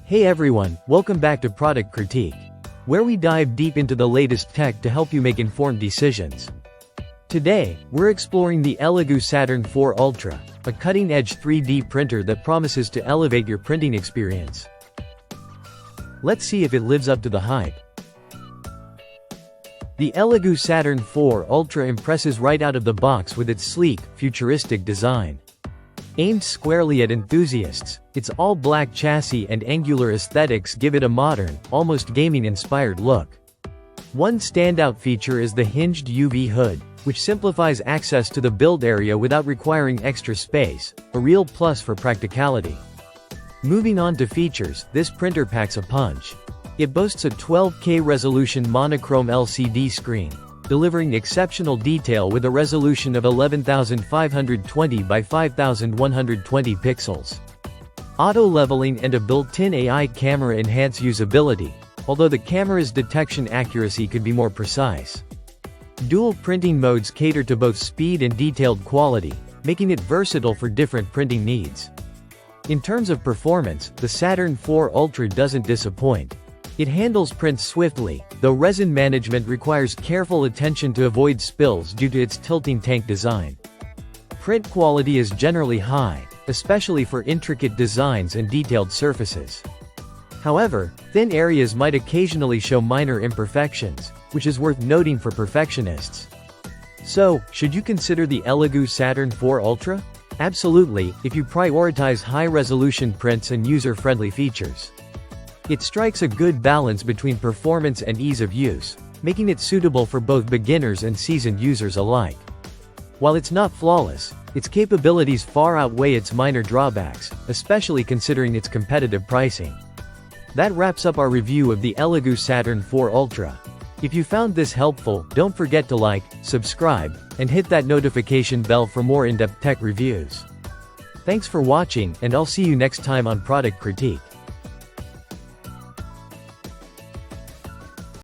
Hey everyone, welcome back to Product Critique, where we dive deep into the latest tech to help you make informed decisions. Today, we're exploring the Elegoo Saturn 4 Ultra, a cutting-edge 3D printer that promises to elevate your printing experience. Let's see if it lives up to the hype. The Elegoo Saturn 4 Ultra impresses right out of the box with its sleek, futuristic design. Aimed squarely at enthusiasts, its all-black chassis and angular aesthetics give it a modern, almost gaming-inspired look. One standout feature is the hinged UV hood, which simplifies access to the build area without requiring extra space, a real plus for practicality. Moving on to features, this printer packs a punch. It boasts a 12K resolution monochrome LCD screen, delivering exceptional detail with a resolution of 11,520 by 5,120 pixels. Auto-leveling and a built-in AI camera enhance usability, although the camera's detection accuracy could be more precise. Dual printing modes cater to both speed and detailed quality, making it versatile for different printing needs. In terms of performance, the Saturn 4 Ultra doesn't disappoint. It handles prints swiftly, though resin management requires careful attention to avoid spills due to its tilting tank design. Print quality is generally high, especially for intricate designs and detailed surfaces. However, thin areas might occasionally show minor imperfections, which is worth noting for perfectionists. So, should you consider the Elegoo Saturn 4 Ultra? Absolutely, if you prioritize high-resolution prints and user-friendly features. It strikes a good balance between performance and ease of use, making it suitable for both beginners and seasoned users alike. While it's not flawless, its capabilities far outweigh its minor drawbacks, especially considering its competitive pricing. That wraps up our review of the Elegoo Saturn 4 Ultra. If you found this helpful, don't forget to like, subscribe, and hit that notification bell for more in-depth tech reviews. Thanks for watching, and I'll see you next time on Product Critique.